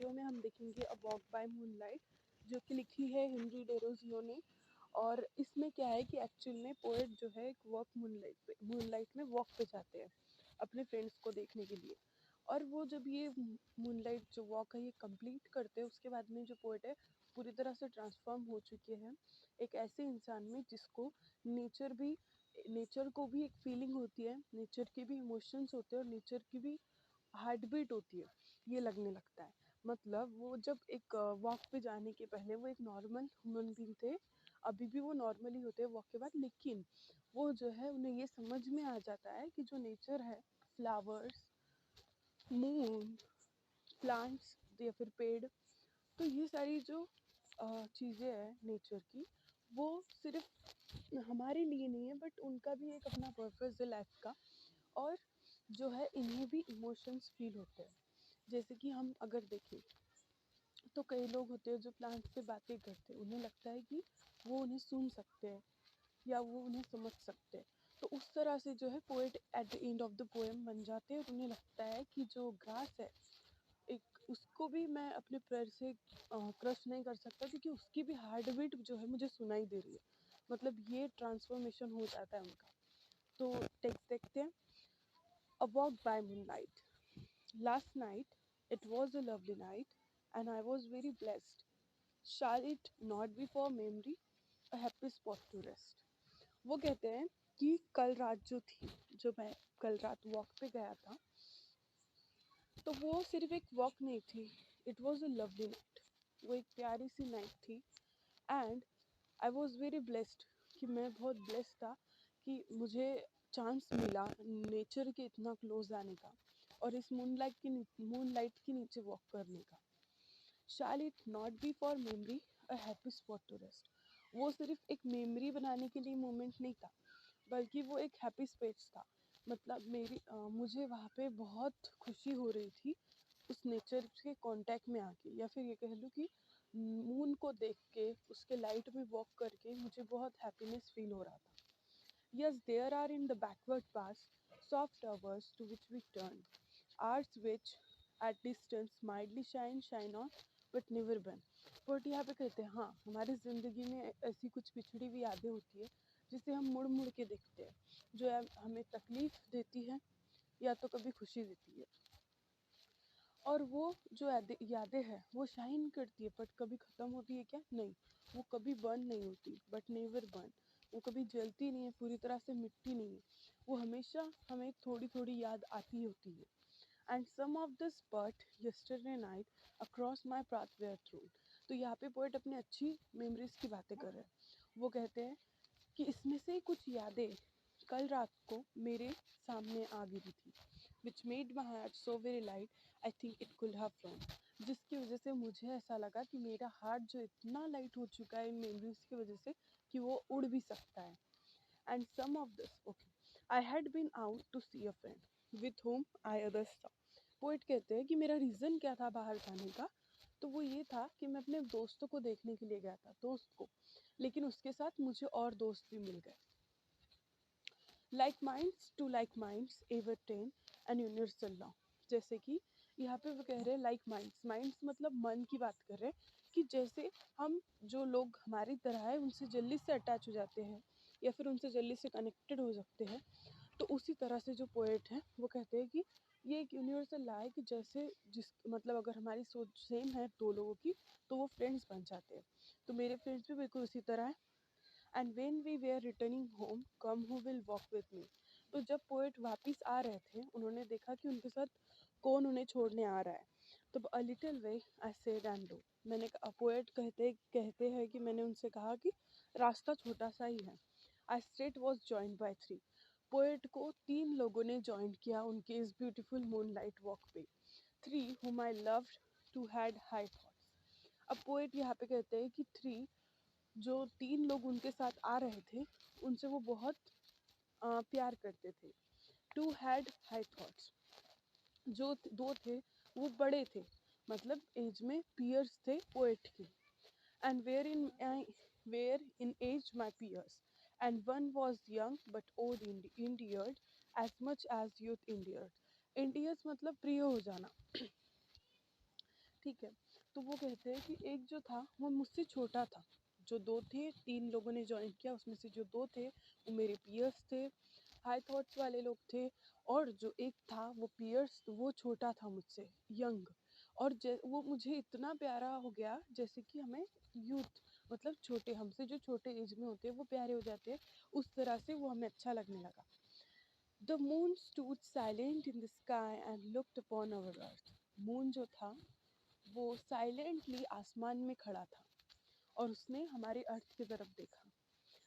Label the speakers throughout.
Speaker 1: Video में हम देखेंगे अ वॉक बाय मूनलाइट, जो कि लिखी है हेनरी डेरोजियो ने। और इसमें क्या है कि एक्चुअल में पोएट जो है एक वॉक मूनलाइट में वॉक पे जाते हैं अपने फ्रेंड्स को देखने के लिए। और वो जब ये मूनलाइट जो वॉक है ये कंप्लीट करते हैं, उसके बाद में जो पोएट है पूरी तरह से ट्रांसफॉर्म हो चुके हैं एक ऐसे इंसान में जिसको नेचर को भी एक फीलिंग होती है, नेचर के भी इमोशंस होते हैं और नेचर की भी हार्ट बीट होती है, ये लगने लगता है। मतलब वो जब एक वॉक पे जाने के पहले वो एक नॉर्मल ह्यूमन बीइंग थे, अभी भी वो नॉर्मली होते हैं वॉक के बाद, लेकिन वो जो है उन्हें ये समझ में आ जाता है कि जो नेचर है, फ्लावर्स, मून, प्लांट्स या फिर पेड़, तो ये सारी जो चीज़ें हैं नेचर की, वो सिर्फ हमारे लिए नहीं है बट उनका भी एक अपना पर्पस है लाइफ का। और जो है इन्हें भी इमोशंस फील होते हैं। जैसे कि हम अगर देखें तो कई लोग होते हैं जो प्लांट से बातें करते हैं, उन्हें लगता है कि वो उन्हें सुन सकते हैं या वो उन्हें समझ सकते हैं। तो उस तरह से जो है poet at the end of the poem बन जाते हैं और उन्हें लगता है कि जो ग्रास है एक, उसको भी मैं अपने पैर से क्रश नहीं कर सकता क्योंकि उसकी भी हार्ट बीट जो है मुझे सुनाई दे रही है। मतलब ये ट्रांसफॉर्मेशन हो जाता है उनका। तो टेक्स्ट देखते हैं। अ walk by moonlight. Last night, it was a lovely night, and I was very blessed. Shall it not be for memory, a happy spot to rest? वो कहते हैं कि कल रात जो थी, जो मैं कल रात वॉक पे गया था, तो वो सिर्फ एक वॉक नहीं थी, it was a lovely night. वो एक प्यारी सी नाइट थी। And I was very blessed, कि मैं बहुत ब्लेस्ड था कि मुझे चांस मिला नेचर के इतना क्लोज आने का और इस मूनलाइट के नीचे वॉक करने का। Shall it not be for memory, a happy spot to rest. वो सिर्फ एक मेमोरी बनाने के लिए मोमेंट नहीं था, बल्कि वो एक हैप्पी स्पेस था। मतलब मुझे वहाँ पे बहुत खुशी हो रही थी उस नेचर के कांटेक्ट में आके, या फिर ये कह लूँ कि मून को देख के उसके लाइट में वॉक करके मुझे बहुत हैप्पीनेस फील हो रहा था। Yes, there are in the backward past soft towers to which we turn, arts which at distance mildly shine on, but never burn. But यहाँ पे कहते हैं हाँ, हमारी ज़िंदगी में ऐसी कुछ पिछड़ी हुई यादें होती है जिसे हम मुड़ मुड़ के देखते हैं, जो हमें तकलीफ देती है या तो कभी खुशी देती है। और वो जो यादें हैं वो शाइन करती है, बट कभी ख़त्म होती है क्या? नहीं, वो कभी बर्न नहीं होती, बट नेवर बर्न। वो कभी जलती नहीं है, पूरी तरह से मिटती नहीं है, वो हमेशा हमें थोड़ी थोड़ी याद आती होती है। And some of this but yesterday night across my path where through. तो यहाँ पे पोएट अपनी अच्छी मेमोरीज की बातें कर रहे हैं। वो कहते हैं कि इसमें से कुछ यादें कल रात को मेरे सामने आ गिरी थी, which made my heart so very light, I think it could have phloem. जिसकी वजह से मुझे ऐसा लगा कि मेरा हार्ट जो इतना लाइट हो चुका है इन मेमोरीज की वजह से कि वो उड़ भी सकता है। And some of this okay, I had been out to see a friend with home I others saw। Poet कहते हैं कि मेरा रीज़न क्या था बाहर जाने का, तो वो ये था कि मैं अपने दोस्तों को देखने के लिए गया था, दोस्त को, लेकिन उसके साथ मुझे और दोस्त भी मिल गए। Like minds to like minds ever ten and universal law. जैसे कि यहाँ पे वो कह रहे हैं लाइक माइंड्स, माइंड्स मतलब मन की बात कर रहे हैं कि जैसे हम, जो लोग हमारी तरह है उनसे जल्दी से अटैच हो जाते हैं या फिर उनसे जल्दी से कनेक्टेड हो सकते हैं, तो उसी तरह से जो पोएट हैं वो कहते हैं कि ये एक यूनिवर्सल लॉ है कि जैसे मतलब अगर हमारी सोच सेम है दो लोगों की तो वो फ्रेंड्स बन जाते हैं। तो मेरे फ्रेंड्स भी बिल्कुल उसी तरह है। And when we were returning home come who will walk with me. तो जब पोएट वापस आ रहे थे उन्होंने देखा कि उनके साथ कौन उन्हें छोड़ने आ रहा है। तो a little way I said and do. Poet कहते हैं कि मैंने उनसे कहा कि रास्ता छोटा सा ही है। I straight was joined by three. Poet को 3 लोगों ने ज्वाइन किया उनके इस ब्यूटीफुल मूनलाइट वॉक पे। 3 whom I loved to had high thoughts। अब पोएट यहाँ पे कहते हैं कि 3, जो 3 लोग उनके साथ आ रहे थे उनसे वो बहुत प्यार करते थे। 2 हैड हाई थॉट्स। जो 2 थे वो बड़े थे, मतलब एज में पीयर्स थे पोएट के। And where in age my peers and one was young but old endeared as much as youth endeared. Endears मतलब प्रिय हो जाना। ठीक है। तो वो कहते हैं कि एक जो था वो मुझसे छोटा था, जो 2 थे, 3 लोगों ने जॉइन किया, उसमें से जो 2 थे वो मेरे पीयर्स थे, हाई थॉट्स वाले लोग थे। और जो एक था वो पीयर्स, वो छोटा था मुझसे, यंग। और वो मुझे इतना प्यारा हो गया जैसे कि हमें यूथ, मतलब छोटे, हमसे जो छोटे एज में होते हैं वो प्यारे हो जाते हैं, उस तरह से वो हमें अच्छा लगने लगा। The moon stood silent in the sky and looked upon our earth. Moon जो था वो साइलेंटली आसमान में खड़ा था और उसने हमारे अर्थ की तरफ देखा।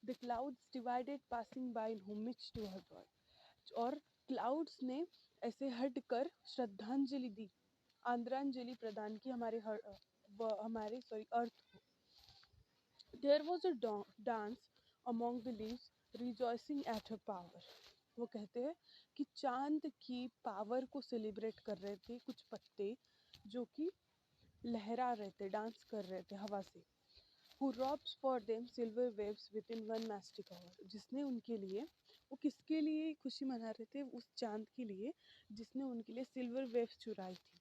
Speaker 1: The clouds divided passing by in homage to her God. और क्लाउड्स ने ऐसे हट कर श्रद्धांजलि दी, आदरांजलि प्रदान की हमारे सॉरी अर्थ को। There was a dance among the leaves rejoicing at her power. वो कहते हैं कि चांद की पावर को सेलिब्रेट कर रहे थे कुछ पत्ते, जो कि लहरा रहे थे, डांस कर रहे थे हवा से। Who robs for them silver waves within one mastic hour। जिसने उनके लिए, वो किसके लिए खुशी मना रहे थे, उस चांद के लिए जिसने उनके लिए सिल्वर वेव्स चुराई थी,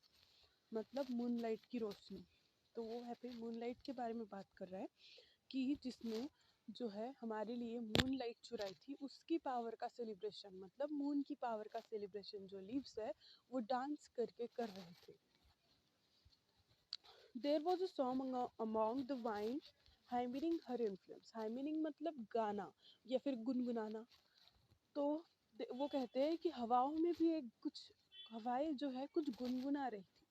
Speaker 1: मतलब मूनलाइट की रोशनी। तो वो यहाँ पे मूनलाइट के बारे में बात कर रहा है कि जिसने जो है हमारे लिए मूनलाइट चुराई थी, उसकी पावर का सेलिब्रेशन, मतलब मून की पावर का सेलिब्रेशन जो लीव्स है वो डांस करके कर रहे थे। There was a song among the wind hymning her influence. Hymning मतलब गाना या फिर गुनगुनाना। तो वो कहते हैं कि हवाओं में भी एक कुछ हवाएं जो है कुछ गुनगुना रही थी।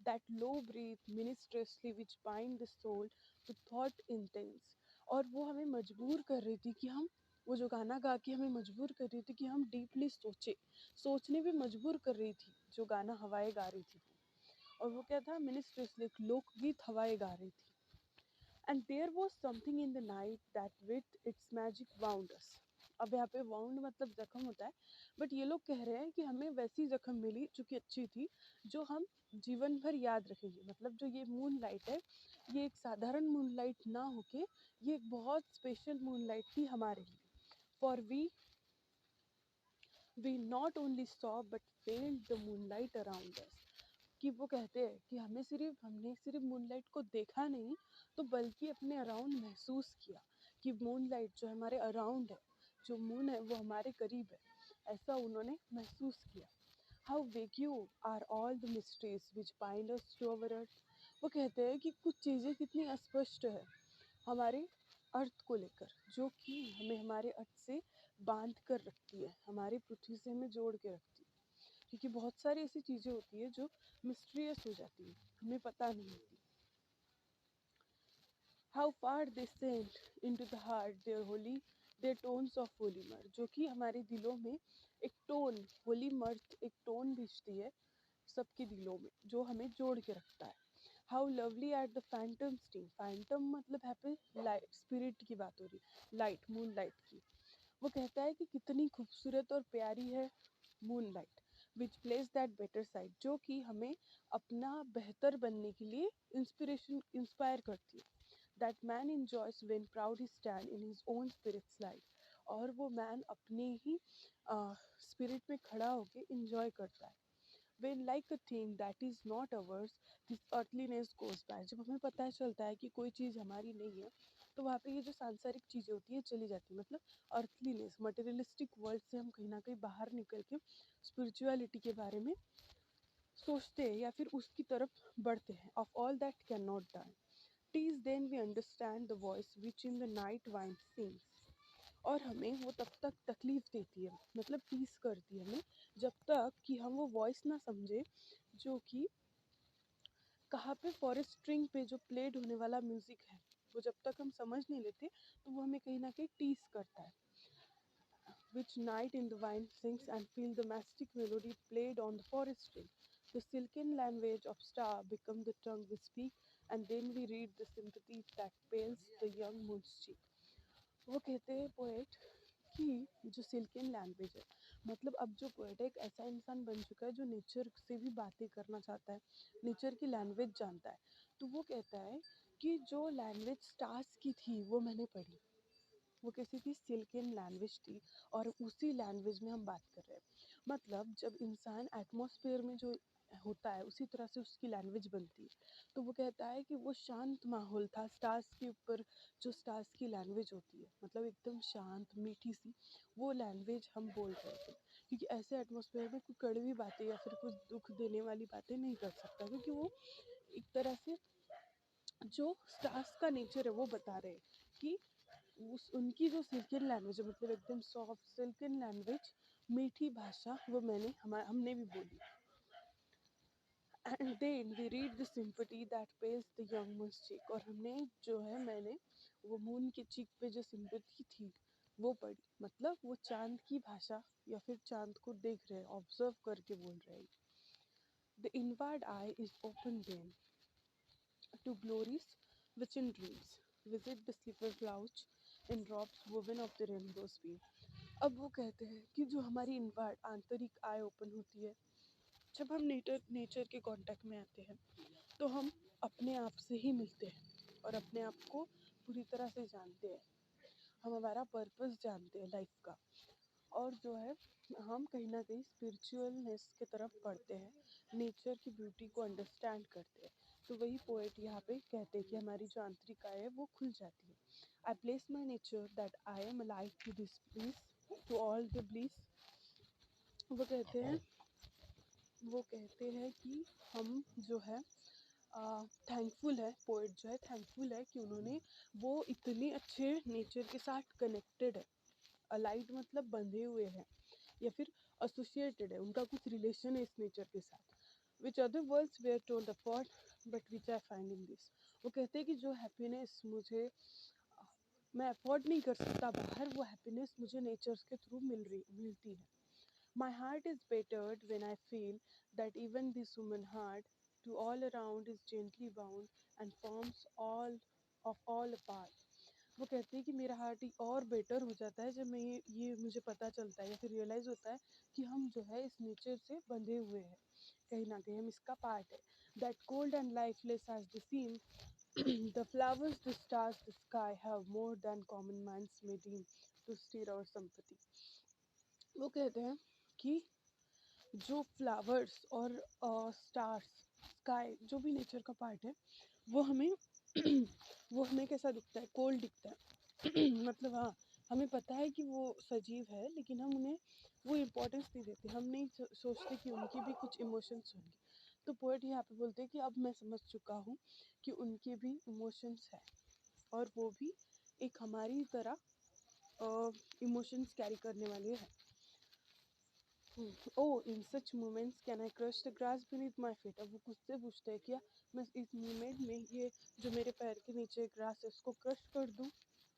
Speaker 1: That low breath minstrelsy which bind the soul to thought intense. और वो हमें मजबूर कर रही थी कि हम, वो जो गाना गा के हमें मजबूर कर रही थी कि हम डीपली सोचे, सोचने पे मजबूर कर रही थी जो गाना हवाएं गा रही थी। और वो क्या था, मिनिस्ट्रेसली, लोकगीत हवाएं गा रही थी। And there was something in the night that with its magic wound us. अब यहाँ पे वाउंड मतलब जख्म होता है, बट ये लोग कह रहे हैं कि हमें वैसी जख्म मिली जो कि अच्छी थी, जो हम जीवन भर याद रखेंगे। मतलब जो ये मून लाइट है, ये एक साधारण मून लाइट ना होके ये एक बहुत स्पेशल मून लाइट थी हमारे लिए। For we not only saw but felt the moonlight around us. कि वो कहते हैं कि हमने सिर्फ मूनलाइट को देखा नहीं, तो बल्कि अपने अराउंड महसूस किया कि मूनलाइट जो हमारे अराउंड है, जो मून है वो हमारे करीब है, ऐसा उन्होंने महसूस किया। How vague are all the mysteries which bind us to our earth. वो कहते हैं कि कुछ चीज़ें कितनी अस्पष्ट है हमारे अर्थ को लेकर, जो कि हमें हमारे अर्थ से बांध कर रखती है, हमारी पृथ्वी से हमें जोड़ के रखती है। क्योंकि बहुत सारी ऐसी चीज़ें होती है जो मिस्ट्रियस हो जाती है, हमें पता नहीं होती। How far they sent into the heart their holy, their tones of holy mirth. जो कि हमारे दिलों में एक टोन, होली मर्थ एक टोन भेजती है सबके दिलों में, जो हमें जोड़ के रखता है। How lovely at the Phantom steam. Phantom मतलब है पे लाइट, स्पिरिट की बात हो रही, लाइट, मून लाइट की। वो कहता है कि कितनी खूबसूरत और प्यारी है moon light, which place that better side. जो कि हमें अपना बेहतर बनने के लिए इंस्पायर करती है। That man enjoys when proud he stand in his own spirits light. और वो मैन अपने ही स्पिरिट में खड़ा होके इंजॉय करता है। when like a thing that is not ours, this earthliness goes by। जब हमें पता चलता है कि कोई चीज़ हमारी नहीं है, तो वहाँ पे ये जो सांसारिक चीज़ें होती है चली जाती है। मतलब अर्थलीनेस, मटेरियलिस्टिक वर्ल्ड से हम कहीं ना कहीं बाहर निकल के स्पिरिचुअलिटी के बारे में सोचते हैं या फिर उसकी तरफ बढ़ते हैं। Of all that can not deities then we understand the voice which in the night wind sings. और हमें वो तब तक तकलीफ देती है, मतलब टीज करती है हमें, जब तक कि हम वो वॉइस ना समझे जो कि कहाँ पे फॉरेस्ट स्ट्रिंग पे जो प्लेड होने वाला म्यूजिक है, वो जब तक हम समझ नहीं लेते तो वो हमें कहीं ना कहीं टीज करता है। Which night in the vine sings and feel the mystic melody played on the forest string. The silken language of star become the tongue we speak, and then we read the sympathy that pales the young moon's cheek। वो कहते हैं poet कि जो सिल्कियन language है, मतलब अब जो poet है एक ऐसा इंसान बन चुका है जो नेचर से भी बातें करना चाहता है, नेचर की लैंग्वेज जानता है। तो वो कहता है कि जो लैंग्वेज स्टार्स की थी वो मैंने पढ़ी, वो कैसी थी, सिल्कियन लैंग्वेज थी, और उसी लैंग्वेज में हम बात कर रहे हैं। मतलब जब इंसान एटमॉस्फेयर में जो होता है उसी तरह से उसकी लैंग्वेज बनती है। तो वो कहता है कि वो शांत माहौल था स्टार्स के ऊपर, जो स्टार्स की लैंग्वेज होती है मतलब एकदम शांत मीठी सी, वो लैंग्वेज हम बोल रहे थे। क्योंकि ऐसे एटमॉस्फेयर में कोई कड़वी बातें या फिर कुछ दुख देने वाली बातें नहीं कर सकता, क्योंकि वो एक तरह से जो स्टार्स का नेचर है वो बता रहे हैं कि उनकी जो सिल्किन लैंग्वेज है मतलब एकदम सॉफ्ट सिल्किन लैंग्वेज, मीठी भाषा, वो हमने भी बोली। And then we read the sympathy that pales the young moon's cheek, और हमने जो है मैंने वो मून के चीक पे जो सिंपथी थी वो पढ़ी, मतलब वो चांद की भाषा या फिर चांद को देख रहे हैं, ऑब्जर्व करके बोल रहे हैं। The inward eye is open then to glories which in dreams visit the slipper clouds in drops woven of the rainbow's beam। अब वो कहते हैं कि जो हमारी इनवर्ड आंतरिक आय ओपन होती है, जब हम नेचर के कांटेक्ट में आते हैं तो हम अपने आप से ही मिलते हैं और अपने आप को पूरी तरह से जानते हैं। हम हमारा पर्पस जानते हैं लाइफ का, और जो है हम कहीं ना कहीं स्पिरिचुअलनेस की तरफ बढ़ते हैं, नेचर की ब्यूटी को अंडरस्टैंड करते हैं। तो वही पोएट यहाँ पे कहते हैं कि हमारी जो आंतरिक आय है वो खुल जाती है। I place my nature that I am alive to this bliss, to all the bliss. वो कहते हैं कि हम जो है थैंकफुल है, पोएट जो है थैंकफुल है कि उन्होंने वो इतने अच्छे नेचर के साथ कनेक्टेड है। अलाइड मतलब बंधे हुए हैं या फिर एसोसिएटेड है, उनका कुछ रिलेशन है इस नेचर के साथ। Which other words were told about but which I find in this. वो कहते हैं कि जो हैप्पीनेस मुझे मैं अफोर्ड नहीं कर सकता बाहर, वो हैप्पीनेस मुझे नेचर्स के थ्रू मिलती है। My heart is battered when I feel that even this human heart to all around is gently bound and forms all apart। वो कहते हैं कि मेरा हार्ट और बेटर हो जाता है जब मैं ये मुझे पता चलता है या फिर रियलाइज़ होता है कि हम जो है इस नेचर से बंधे हुए हैं, कहीं ना कहीं हम इसका पार्ट है। That cold and lifeless as the seem the flowers the stars the sky have more than common minds may deem to stir our sympathy. वो कहते हैं कि जो फ्लावर्स और स्टार्स स्काई जो भी नेचर का पार्ट है वो हमें वो हमें कैसा दिखता है, कोल्ड दिखता है मतलब हाँ, हमें पता है कि वो सजीव है लेकिन हम उन्हें वो इम्पोर्टेंस नहीं देते, हम नहीं सोचते कि उनकी भी कुछ इमोशंस होंगे। तो पोएट यहाँ पे बोलते हैं कि अब मैं समझ चुका हूँ कि उनके भी इमोशंस है और वो भी एक हमारी तरह इमोशंस कैरी करने वाले हैं। O in such moments can I crush the grass beneath my feet. अब वो खुद से पूछते हैं क्या मैं इस मोमेंट में ये जो मेरे पैर के नीचे ग्रास है उसको क्रश कर दूँ।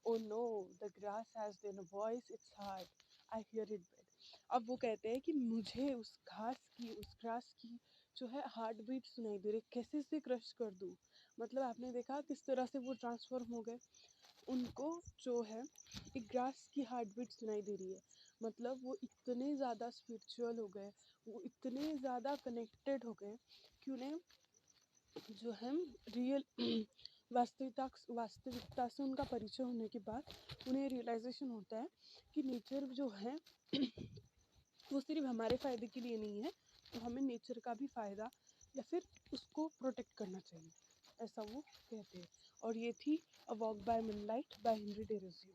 Speaker 1: Oh no the grass has then a voice its heart I hear it beat. अब वो कहते हैं कि मुझे उस ग्रास की जो है हार्ट बीट सुनाई दे रही, कैसे से क्रश कर दूँ। मतलब आपने देखा किस तरह से वो ट्रांसफॉर्म हो गए, उनको जो है एक ग्रास की हार्ट बीट सुनाई दे रही है। मतलब वो इतने ज़्यादा स्पिरिचुअल हो गए, वो इतने ज़्यादा कनेक्टेड हो गए कि उन्हें जो है रियल वास्तविकता से उनका परिचय होने के बाद उन्हें रियलाइजेशन होता है कि नेचर जो है वो सिर्फ हमारे फ़ायदे के लिए नहीं है, तो हमें नेचर का भी फ़ायदा या फिर उसको प्रोटेक्ट करना चाहिए, ऐसा वो कहते हैं। और ये थी a walk by moonlight by Henry Derozio.